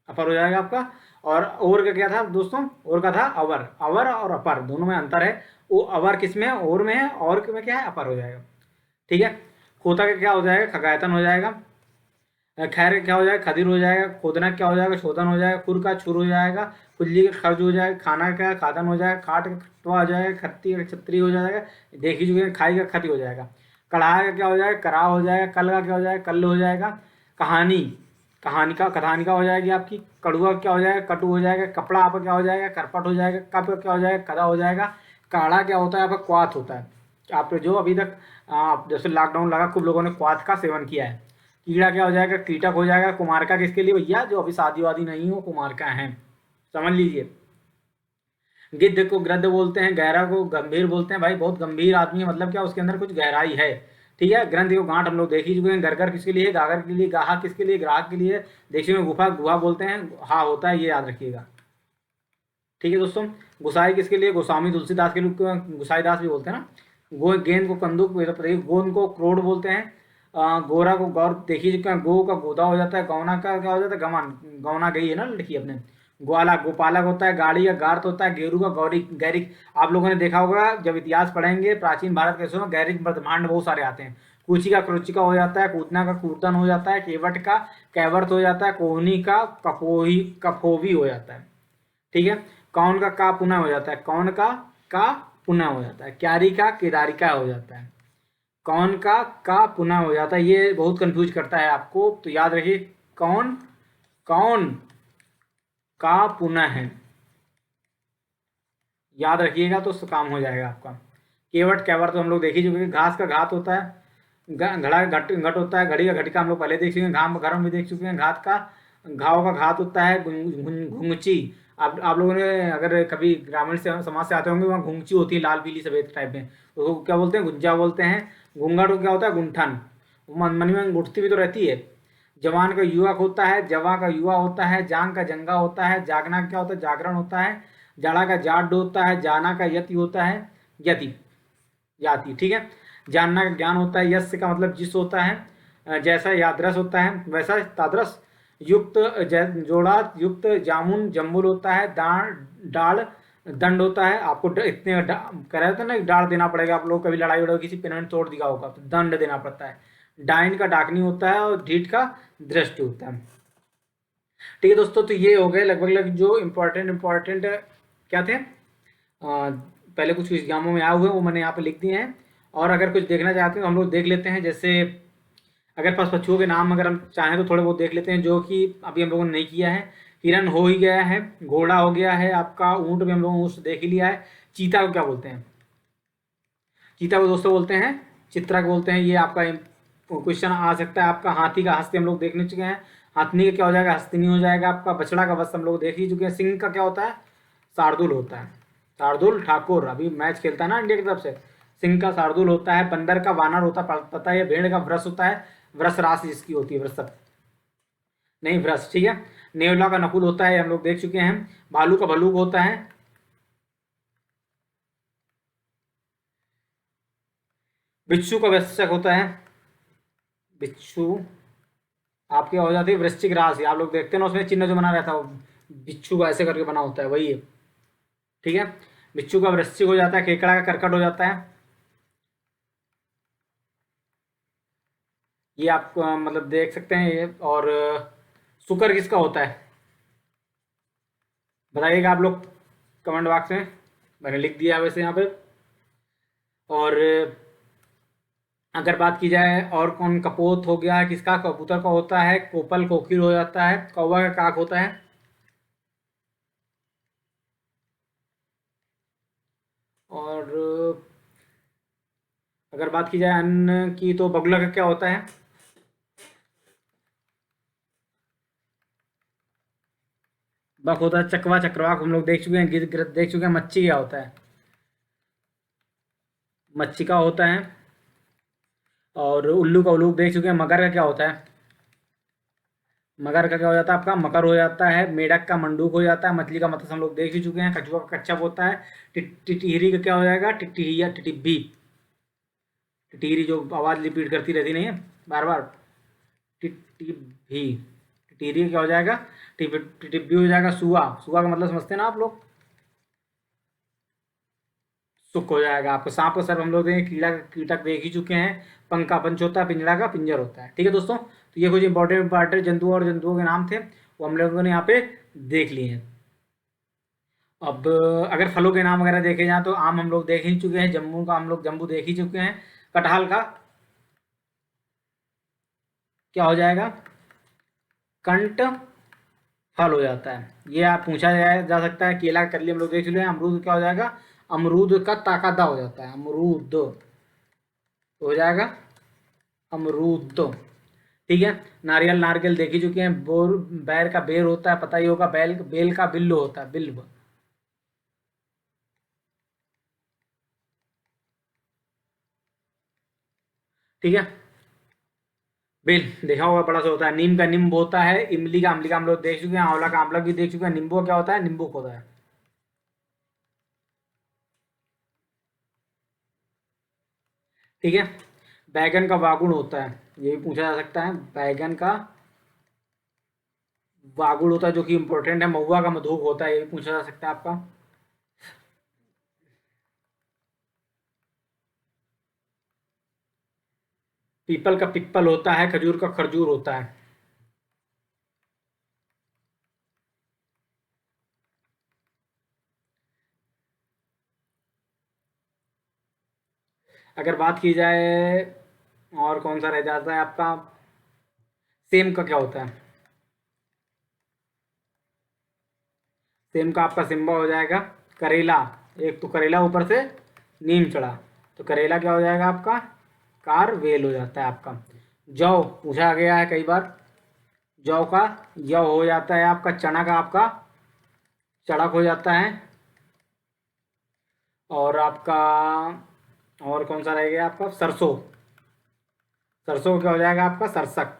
अपर हो जाएगा आपका। और का क्या था दोस्तों? और का था अवर। अवर और अपर दोनों में अंतर है। वो अवर किस में है? और में है। और में क्या है? अपर हो जाएगा, ठीक है। खोता का क्या हो जाएगा? खगायतन हो जाएगा। खैर क्या हो जाएगा? खदिर हो जाएगा। खोदना क्या हो जाएगा? शोधन हो जाएगा। खुर का छुर हो जाएगा। खुजली का खर्ज हो जाएगा। खाना का खादन हो जाएगा। खाट का खटवा हो जाएगा। खत्ती का छत्री हो जाएगा। देख ही चुके हैं, खाई का खती हो जाएगा। कढ़ाई का क्या हो जाएगा? करा हो जाएगा। कल का क्या हो जाएगा? कल हो जाएगा। कहानी, कहानिका, कथानिका हो जाएगी आपकी। कड़ुआ क्या हो जाएगा, कटु हो जाएगा। कपड़ा आपका क्या हो जाएगा, करपट हो जाएगा। कप क्या हो जाएगा, कदा हो जाएगा। काढ़ा क्या होता है आपका, क्वाथ होता है। आप जो अभी तक आप जैसे लॉकडाउन लगा, खूब लोगों ने क्वाथ का सेवन किया है। कीड़ा क्या हो जाएगा, कीटक हो जाएगा। कुमारका किसके लिए भैया, जो अभी शादी वादी नहीं हो, कुमारका है, समझ लीजिए। गिद्ध को गृद्ध बोलते हैं, गहरा को गंभीर बोलते हैं। भाई बहुत गंभीर आदमी है, मतलब क्या उसके अंदर कुछ गहराई है। ठीक है। ग्रंथ को गांठ हम लोग देख ही चुके हैं। गरगर किसके लिए, गागर के लिए। गाहा किसके लिए, ग्राहक के लिए। देखिए में गुफा, गुहा बोलते हैं, हा होता है, ये याद रखिएगा। ठीक है दोस्तों। गुसाई किसके लिए, गोस्वामी तुलसीदास के लिए गुसाईदास भी बोलते हैं ना। गेंद को कंदुक, गोंद को क्रोड बोलते हैं। गोरा को गौर देखिए चुके हैं। गो का गोदा हो जाता है। गौना का क्या हो जाता है, गमान। गौना गई है ना लड़की अपने। ग्वाला गोपालक होता है। गाड़ी का गार्थ होता है। गेरू का गौरी गैरिक। आप लोगों ने देखा होगा जब इतिहास पढ़ेंगे प्राचीन भारत के समय, गैरिक ब्रह्मांड बहुत सारे आते हैं। कुची का क्रुचिका हो जाता है। कूतना का कूर्तन हो जाता है। केवट का कैवर्थ हो जाता है। कोहनी का कपोही कफोवी हो जाता है। ठीक है। कौन का पुनः हो जाता है। कौन का पुनः हो जाता है। क्यारी का केदारिका हो जाता है। कौन का पुनः हो जाता है। ये बहुत कंफ्यूज करता है आपको, तो याद रखिए कौन कौन का पुनः है, याद रखिएगा तो काम हो जाएगा आपका। केवट कैवर तो हम लोग देख ही चुके हैं। घास का घात होता है। घड़ा घट घट होता है। घड़ी का घटिका हम लोग पहले देख चुके हैं। घाम घरम भी देख चुके हैं। घात का घाव का घात होता है। घुंगची, आप लोगों ने अगर कभी ग्रामीण से समाज से आते होंगे, वहाँ घुंगची होती है लाल पीली सफेद टाइप में, तो क्या बोलते हैं, गुंजा बोलते हैं। घूंघट को क्या होता है, गुंठन। मन में गुठती भी तो रहती है। जवान का युवक होता है। जवा का युवा होता है। जांग का जंगा होता है। जागना क्या होता है, जागरण होता है। जाड़ा का जाड होता है। जाना का यति होता है, यति जाति। ठीक है। जानना का ज्ञान होता है। यश का मतलब जिस होता है। जैसा यादरस होता है वैसा तादरस। युक्त जोड़ा युक्त जामुन जम्बुल होता है। डाल दंड होता है। आपको इतने कह रहे थे ना डाल देना पड़ेगा, आप लोग कभी लड़ाई वड़ाई किसी पेन ने तोड़ दिया होगा तो दंड देना पड़ता है। डाइन का डाकनी होता है। और ढीठ का दृष्टि होता है। ठीक है दोस्तों, तो ये हो गए लगभग जो इम्पोर्टेंट क्या थे, पहले कुछ एग्जामों में आए हुए वो मैंने यहाँ पे लिख दिए हैं। और अगर कुछ देखना चाहते हैं तो हम लोग देख लेते हैं। जैसे अगर पशुओं के नाम अगर हम चाहें तो थोड़े बहुत देख लेते हैं, जो कि अभी हम लोगों ने नहीं किया है। हिरन हो ही गया है। घोड़ा हो गया है आपका। ऊँट भी हम लोगों ने देख ही लिया है। चीता को क्या बोलते हैं, चीता को दोस्तों बोलते हैं चित्रक बोलते हैं। ये आपका क्वेश्चन आ सकता है आपका। हाथी का हस्ती हम लोग देखने चुके हैं। हाथनी का क्या हो जाएगा, हस्तिनी हो जाएगा आपका। बछड़ा का वस्त हम लोग देख ही चुके हैं। सिंह का क्या होता है, शार्दुल होता है। शार्दुल ठाकुर अभी मैच खेलता है ना इंडिया की तरफ से। सिंह का शार्दुल होता है। बंदर का वानर होता है, पता है। भेड़ का व्रस होता है। व्रस राशि जिसकी होती है, वृषभ नहीं व्रस। ठीक है। नेवला का नकुल होता है, हम लोग देख चुके हैं। भालू का भलूक होता है। बिच्छू का वृश्चिक होता है। बिच्छू आपके हो जाती है वृश्चिक राशि। आप लोग देखते हैं ना उसमें चिन्ह जो बना रहता है, वो बिच्छू का ऐसे करके बना होता है, वही है। ठीक है। बिच्छू का वृश्चिक हो जाता है। केकड़ा का कर्कट हो जाता है। ये आप मतलब देख सकते हैं ये। और शुक्र किसका होता है, बताइएगा आप लोग कमेंट बॉक्स में। मैंने लिख दिया वैसे यहाँ पे। और अगर बात की जाए और कौन, कपोत हो गया किसका, कबूतर का होता है। कोपल कोकिल हो जाता है। कौवा का काक होता है। और अगर बात की जाए अन्न की तो बगुला का क्या होता है, बक होता है। चकवा चक्रवाक हम लोग देख चुके हैं। गिद्ध गिरध देख चुके हैं। मच्छी क्या होता है, मच्छी का होता है। और उल्लू का उल्लू देख चुके हैं। मगर का क्या होता है, मगर का क्या हो जाता है आपका, मकर हो जाता है। मेढक का मंडूक हो जाता है। मछली का मत्स्य हम लोग देख ही चुके हैं। कछुआ का कच्छप होता है। टिटहिरी का क्या हो जाएगा, टिटहिया टिटिब्बी। टिटहिरी जो आवाज़ रिपीट करती रहती नहीं है बार बार, टिटिब्बी। टिटहिरी क्या हो जाएगा, टिटिब्बी हो जाएगा। सुआ, सुआ का मतलब समझते हैं ना आप लोग, सुख हो जाएगा आपको। सांप का सर्प हम लोग देखें। कीड़ा कीटक देख ही चुके हैं। पंख का पंच होता है। पिंजड़ा का पिंजर होता है। ठीक है दोस्तों, तो ये कुछ इंपॉर्टेंट जंतु और जंतुओं के नाम थे, वो हम लोगों ने यहाँ पे देख लिए हैं। अब अगर फलों के नाम वगैरह देखे जाए तो आम हम लोग देख ही चुके हैं। जम्मू का हम लोग जम्बू देख ही चुके हैं। कटहल का क्या हो जाएगा, कंट फल हो जाता है। ये आप पूछा जा सकता है। केला का कली हम लोग देख चुके हैं। अमरूद क्या हो जाएगा? अमरूद का ताकादा हो जाता है, अमरूद हो जाएगा अमरूद। ठीक है। नारियल नारकेल देख ही चुके हैं। बोर बैर का बेर होता है, पता ही होगा। बैल बेल का बिल्लो होता है, बिल्व। ठीक है। बेल देखा होगा, बड़ा सा होता है। नीम का नींब होता है। इमली का अम्ली का हम लोग देख चुके हैं। आंवला का आंवला भी देख चुके हैं। नींबू का क्या होता है? नींबू होता है। ठीक है। बैगन का वागुड़ होता है, ये भी पूछा जा सकता है। बैगन का वागुड़ होता है, जो कि इंपॉर्टेंट है। महुआ का मधुक होता है, ये भी पूछा जा सकता है आपका। पीपल का पिप्पल होता है। खजूर का खरजूर होता है। अगर बात की जाए और कौन सा रह जाता है आपका, सेम का क्या होता है? सेम का आपका सिम्बा हो जाएगा करेला। एक तो करेला ऊपर से नीम चढ़ा, तो करेला क्या हो जाएगा आपका? कारवेल हो जाता है आपका। जौ पूछा गया है कई बार। जौ का यौ हो जाता है आपका। चना का आपका चड़क हो जाता है। और आपका और कौन सा रह गया आपका? सरसों। सरसों क्या हो जाएगा आपका? सरसक।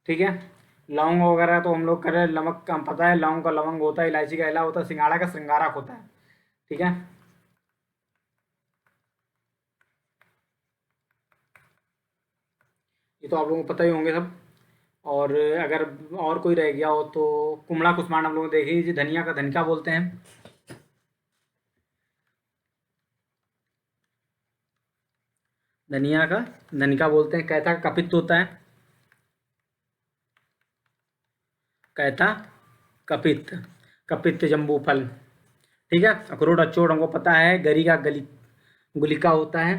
ठीक है। लौंग वगैरह तो हम लोग करें। नमक का हम पता है। लौंग का लवंग होता है। इलायची का इला होता है। सिंगाड़ा का श्रृंगारक होता है। ठीक है। ये तो आप लोगों को पता ही होंगे सब। और अगर और कोई रह गया हो तो कुमड़ा कुसमांड हम लोग देख लीजिए। धनिया का धनिका बोलते हैं। धनिया का धनिका बोलते हैं। कैथा का कपित्त होता है। कैथा कपित्त। कपित्त जम्बू फल। ठीक है। अखरोट अचोट हमको पता है। गरी का गली गुलिका होता है।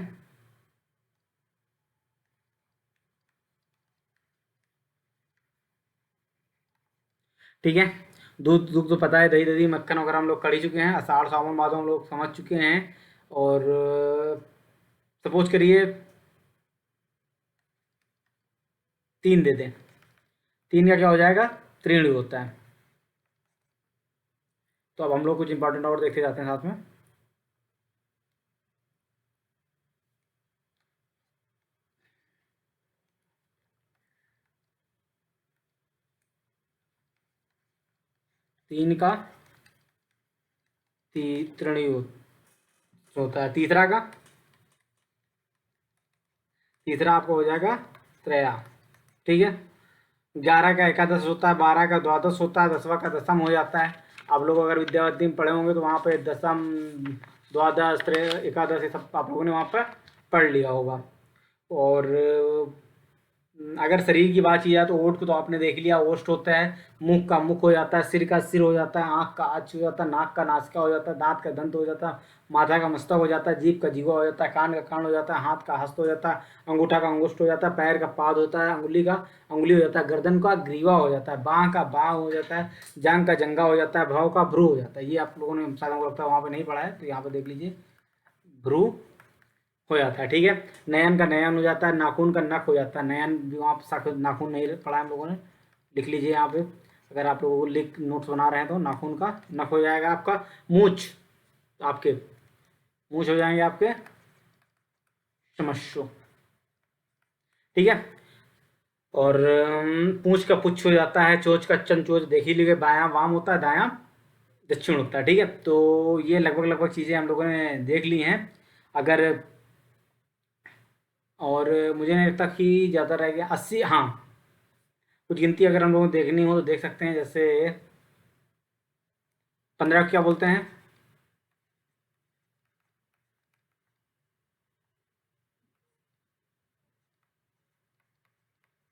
ठीक है। दूध दूध तो पता है। दही दही मक्खन वगैरह हम लोग कर ही चुके हैं। अषाढ़ सावन भादो हम लोग समझ चुके हैं। और सपोज करिए 3 दे दें। 3 का क्या हो जाएगा? त्रीणी होता है। तो अब हम लोग कुछ इंपॉर्टेंट और देखते जाते हैं साथ में। 3 का त्रीणी होता है। तीसरा का, तीसरा आपको हो जाएगा त्रया। ठीक है। 11 का एकादश होता है। 12 का द्वादश होता है। 10वां का दशम हो जाता है। आप लोग अगर विद्यावादी में पढ़े होंगे तो वहाँ पे दशम, द्वादश, त्रय, एकादश, ये सब आप लोगों ने वहाँ पर पढ़ लिया होगा। और अगर शरीर की बात की जाए तो ओठ को तो आपने देख लिया। ओष्ठ होता है। मुख का मुख हो जाता है। सिर का सिर हो जाता है। आँख का आँच हो जाता है। नाक का नासिका हो जाता है। दांत का दंत हो जाता है। माथा का मस्तक हो जाता है। जीभ का जीवा हो जाता है। कान का कान हो जाता है। हाथ का हस्त हो जाता है। अंगूठा का अंगुष्ठ हो जाता है। पैर का पाद होता है। अंगुली का अंगुली हो जाता है। गर्दन का ग्रीवा हो जाता है। बाँह का बाँह हो जाता है। जांग का जंगा हो जाता है। भौं का भ्रू हो जाता है। ये आप लोगों ने शायद हमको लगता है वहाँ पर नहीं पढ़ा है, तो यहाँ पर देख लीजिए। भ्रू हो जाता है। ठीक है। नयन का नयन हो जाता है। नाखून का नख हो जाता है। नयन भी वहाँ पर नाखून नहीं पढ़ा है हम लोगों ने, लिख लीजिए यहाँ पे। अगर आप लोगों को लिख नोट्स बना रहे हैं तो नाखून का नख हो जाएगा आपका। मूछ, आपके मूछ हो जाएंगे आपके समस्यो। ठीक है। और पूंछ का पुच्छ हो जाता है। चोच का चंचोच देख ही लीजिए। बायां वाम होता है। दायां दक्षिण होता है। ठीक है। तो ये लगभग लगभग चीज़ें हम लोगों ने देख ली हैं। अगर और मुझे नहीं लगता कि ज़्यादा रह गया। 80, हाँ, कुछ गिनती अगर हम लोगों को देखनी हो तो देख सकते हैं। जैसे 15 क्या बोलते हैं?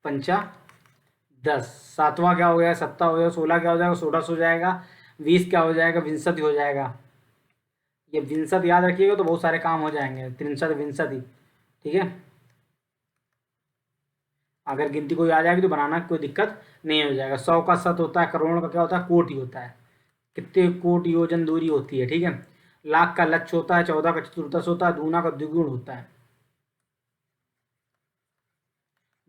पंचा 10। 7वां क्या हो गया? 7 हो गया। 16 क्या हो जाएगा? 16 हो जाएगा। 20 क्या हो जाएगा? विंशति हो जाएगा। ये विंशति याद रखिएगा तो बहुत सारे काम हो जाएंगे, त्रिंशत विंशति। ठीक है, अगर गिनती कोई आ जाएगी तो बनाना कोई दिक्कत नहीं हो जाएगा। 100 का शत होता है, करोड़ का क्या होता है, कोटि होता है, कितने कोटि योजन दूरी होती है। ठीक है, लाख का लक्ष्य होता है, 14 का चतुर्थांश होता है, दूना का द्विगुण होता है।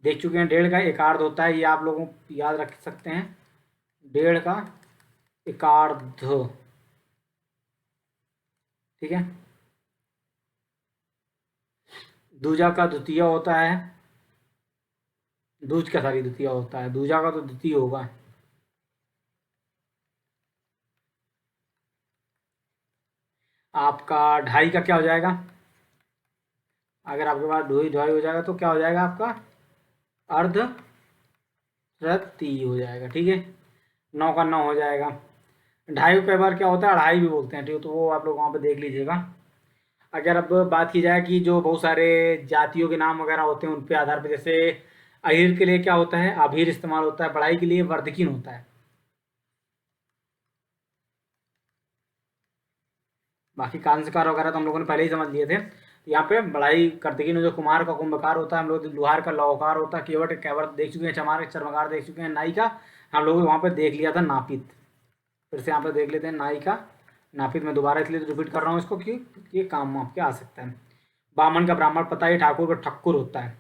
देख चुके हैं, डेढ़ का एकार्ध होता है, ये आप लोगों को याद रख सकते हैं, डेढ़ का एकार्ध। ठीक है, दूजा का द्वितीय होता है, दूज का सारी द्वितीय होता है, दूजा का तो द्वितीय होगा। आपका ढाई का क्या हो जाएगा, अगर आपके पास ढोई ढाई हो जाएगा तो क्या हो जाएगा आपका, अर्ध रत्ती हो जाएगा। ठीक है, 9 का 9 हो जाएगा। ढाई को कई बार क्या होता है अढ़ाई भी बोलते हैं, ठीक है, तो वो आप लोग वहाँ पे देख लीजिएगा। अगर अब बात की जाए कि जो बहुत सारे जातियों के नाम वगैरह होते हैं उन पे आधार पर, जैसे अहिर के लिए क्या होता है, अभीर इस्तेमाल होता है, बढ़ाई के लिए वर्धकीन होता है। बाकी कांस्यकार वगैरह तो हम लोगों ने पहले ही समझ लिए थे। यहाँ पे बढ़ाई कर्तकीन जो कुमार का कुंभकार होता है, हम लोग लुहार का लौहकार होता है, केवट कैवर्त देख चुके हैं, चमार चर्मकार देख चुके हैं, नाई का हम लोग वहाँ पे देख लिया था नापित। फिर से यहाँ पे देख लेते हैं नाई का नापित। मैं दोबारा इसलिए रिपीट कर रहा हूँ इसको कि ये काम आपके आ सकता है। बामन का ब्राह्मण पता है, ठाकुर का ठक्कुर होता है।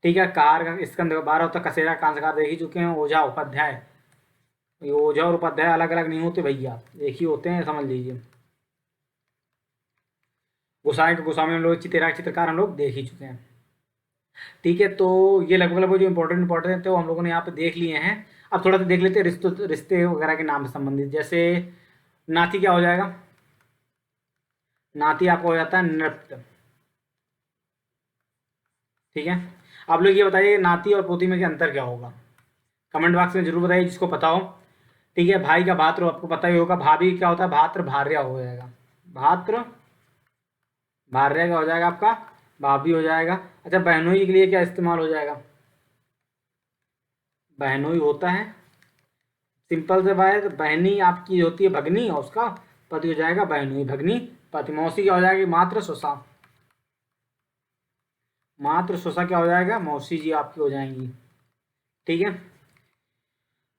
ठीक है, कार का स्कंद 12 होता है, कसेरा कांस्यकार देख ही चुके हैं, ओझा उपाध्याय। ये ओझा और उपाध्याय अलग अलग नहीं होते भैया, एक ही होते हैं, समझ लीजिए। गोसाई के गोस्वामी हम लोग चितेरा चित्रकार हम लोग देख ही चुके हैं। ठीक है, तो ये लगभग लगभग जो इंपॉर्टेंट थे वो हम लोगों ने यहाँ पे देख लिए हैं। अब थोड़ा सा देख लेते हैं रिश्ते रिश्ते वगैरह के नाम से संबंधित। जैसे नाती क्या हो जाएगा, नाती आपका हो जाता है नृत्य। ठीक है, आप लोग ये बताइए नाती और पोती में क्या अंतर क्या होगा, कमेंट बॉक्स में जरूर बताइए जिसको पता हो। ठीक है, भाई का भात्र आपको पता ही होगा, भाभी क्या होता है, भात्र भार्या हो जाएगा, भात्र भार्या क्या हो जाएगा आपका, भाभी हो जाएगा। अच्छा, बहनोई के लिए क्या इस्तेमाल हो जाएगा, बहनोई होता है, सिंपल से बात, बहनी आपकी होती है भगनी और उसका पति हो जाएगा बहनोई, भगनी पति। मौसी क्या हो जाएगी, मात्र सुसा, मात्र सुसा क्या हो जाएगा, मौसी जी आपकी हो जाएंगी। ठीक है,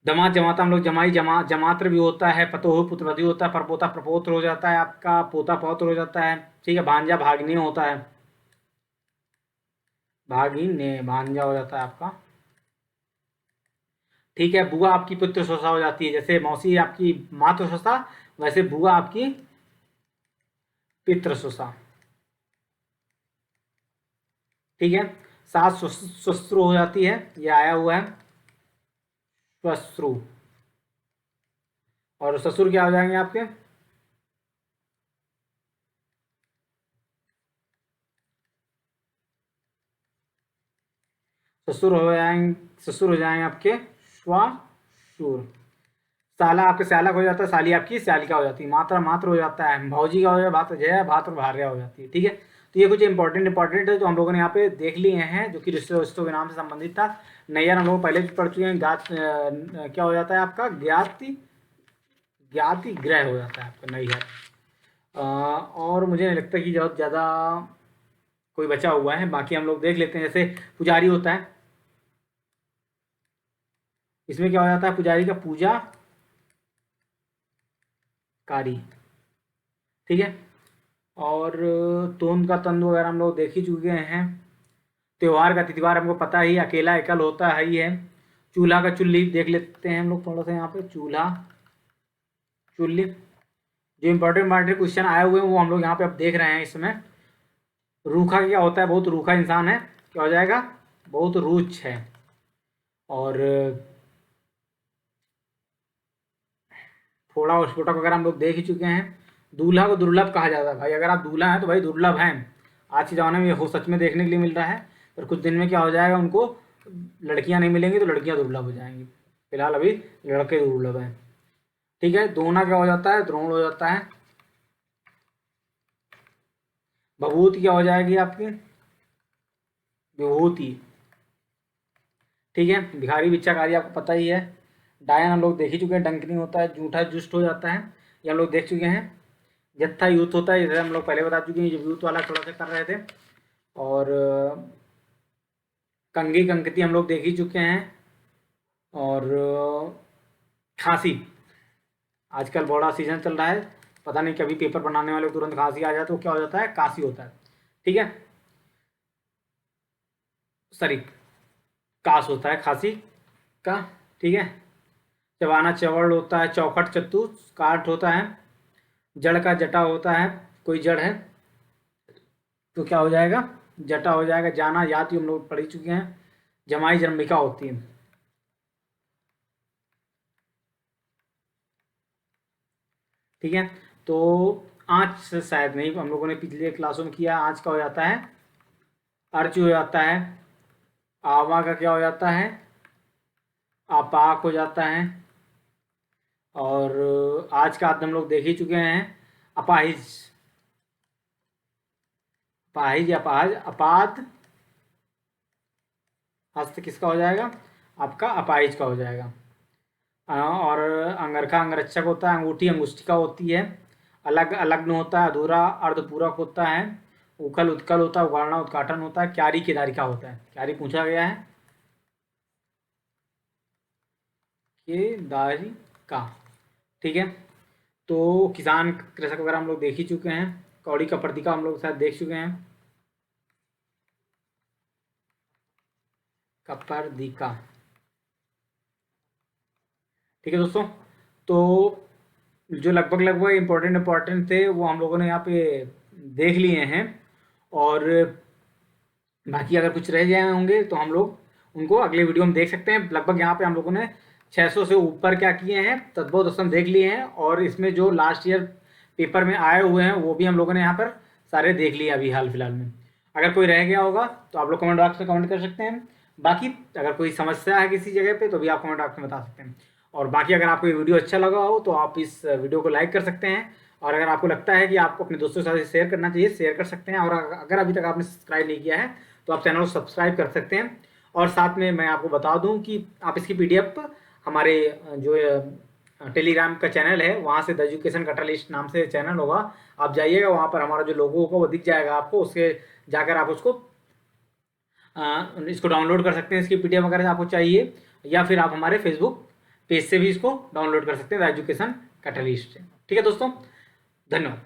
दमाद जमाता हम लोग जमाई जमात्र भी होता है, पतोह पुत्रवधि होता है, परपोता प्रपोत्र हो जाता है आपका, पोता पौत्र हो जाता है। ठीक है, भांजा भाग्ने होता है, भागिने भांजा हो जाता है आपका। ठीक है, बुआ आपकी पुत्र सौसा हो जाती है, जैसे मौसी आपकी मातृ सौसा, वैसे बुआ आपकी पितृ सौसा। ठीक है, सास ससुर हो जाती है, ये आया हुआ है श्वश्रु, और ससुर क्या हो जाएंगे आपके, ससुर हो जाएंगे आपके श्वासुर। साला आपके स्यालक हो जाता है, साली आपकी स्यालिका हो जाती है, मात्रा मात्र हो जाता है, भौजी का हो जाए भात जय भात और भार्या हो जाती है। ठीक है, तो ये कुछ इंपॉर्टेंट है जो हम लोगों ने यहाँ पे देख लिए हैं, जो कि रिश्ते रिश्तों के नाम से संबंधित था। नैयर हम लोग पहले भी पढ़ चुके हैं। क्या हो जाता है आपका, ज्ञाति ज्ञाति ग्रह हो जाता है आपका नैयर। और मुझे नहीं लगता कि बहुत ज़्यादा कोई बचा हुआ है, बाकी हम लोग देख लेते हैं। जैसे पुजारी होता है, इसमें क्या हो जाता है, पुजारी का पूजा कारी। ठीक है, और तोंद का तंद वगैरह हम लोग देख ही चुके हैं। त्योहार का तिथिवार हमको पता ही, अकेला एकल होता है ही है। चूल्हा का चुल्ली देख लेते हैं हम लोग थोड़ा सा यहाँ पे, चूल्हा चुल्ली। जो इंपॉर्टेंट क्वेश्चन आए हुए हैं वो हम लोग यहाँ पे अब देख रहे हैं इसमें। रूखा क्या होता है, बहुत रूखा इंसान है, क्या हो जाएगा, बहुत रूक्ष है। और फोड़ा और स्फोटक वगैरह हम लोग देख ही चुके हैं। दूल्हा को दुर्लभ कहा जाता है, भाई अगर आप दूल्हा हैं तो भाई दुर्लभ हैं। आज के ज़माने में ये हो सच में देखने के लिए मिल रहा है, पर कुछ दिन में क्या हो जाएगा, उनको लड़कियां नहीं मिलेंगी तो लड़कियां दुर्लभ हो जाएंगी। फिलहाल अभी लड़के दुर्लभ हैं। ठीक है, दोना क्या हो जाता है, द्रोण हो जाता है। भभूति क्या हो जाएगी आपकी, विभूति। ठीक है, भिखारी भिक्षाकारी आपको पता ही है। डायन हम लोग देख ही चुके हैं, डंकनी होता है, जूठा जुष्ट हो जाता है, ये हम लोग देख चुके हैं। जत्था यूथ होता है, जैसे हम लोग पहले बता चुके हैं, जब यूथ वाला थोड़ा सा कर रहे थे। और कंगी कंकती हम लोग देख ही चुके हैं। और खांसी, आजकल बड़ा सीजन चल रहा है, पता नहीं कभी पेपर बनाने वाले को तुरंत खांसी आ जाए तो क्या हो जाता है, काशी होता है। ठीक है, सॉरी, कास होता है खांसी का। ठीक है, चबाना चवड़ होता है, चौखट चत्तू काट होता है, जड़ का जटा होता है, कोई जड़ है तो क्या हो जाएगा, जटा हो जाएगा। जाना याति हम लोग पढ़ ही चुके हैं। जमाई जन्मिका होती है। ठीक है, तो आँच से शायद नहीं, हम लोगों ने पिछले क्लासों में किया। आँच का हो जाता है अर्च हो जाता है। आवा का क्या हो जाता है, आपाक हो जाता है। और आज का हम लोग देख ही चुके हैं, अपाहिज। अपाहिज अपाहज अपाद हस्त किसका हो जाएगा, आपका अपाहिज का हो जाएगा। और अंगरखा अंगरक्षक होता है, अंगूठी अंगुष्ठिका होती है। अलग अलग्न होता है, अधूरा अर्धपूरक होता है। उखल उत्कल होता है, उगाड़ना उद्घाटन होता है। क्यारी केदारिका होता है, क्यारी पूछा गया है, केदारिका। ठीक है, तो किसान कृषक वगैरह हम लोग देख ही चुके हैं। कौड़ी कपर्दिका हम लोग शायद देख चुके हैं, कपर्दिका। ठीक है दोस्तों, तो जो लगभग लगभग इम्पोर्टेंट थे वो हम लोगों ने यहाँ पे देख लिए हैं। और बाकी अगर कुछ रह गए होंगे तो हम लोग उनको अगले वीडियो में देख सकते हैं। लगभग यहाँ पे हम लोगों ने 600 से ऊपर क्या किए हैं, तद्भव दशम देख लिए हैं। और इसमें जो लास्ट ईयर पेपर में आए हुए हैं वो भी हम लोगों ने यहाँ पर सारे देख लिए अभी हाल फिलहाल में। अगर कोई रह गया होगा तो आप लोग कमेंट बॉक्स में कमेंट कर सकते हैं। बाकी अगर कोई समस्या है किसी जगह पे तो भी आप कमेंट बॉक्स में बता सकते हैं। और बाकी अगर आपको ये वीडियो अच्छा लगा हो तो आप इस वीडियो को लाइक कर सकते हैं। और अगर आपको लगता है कि आपको अपने दोस्तों के साथ शेयर करना चाहिए, शेयर कर सकते हैं। और अगर अभी तक आपने सब्सक्राइब नहीं किया है तो आप चैनल को सब्सक्राइब कर सकते हैं। और साथ में मैं आपको बता दूं कि आप इसकी पीडीएफ हमारे जो टेलीग्राम का चैनल है वहाँ से द एजुकेशन कैटलिस्ट नाम से चैनल होगा, आप जाइएगा, वहाँ पर हमारा जो लोगो होगा वो दिख जाएगा आपको। उसके जाकर आप उसको इसको डाउनलोड कर सकते हैं, इसकी पीडीएफ वगैरह आपको चाहिए। या फिर आप हमारे फेसबुक पेज से भी इसको डाउनलोड कर सकते हैं, द एजुकेशन कैटलिस्ट। ठीक है दोस्तों, धन्यवाद।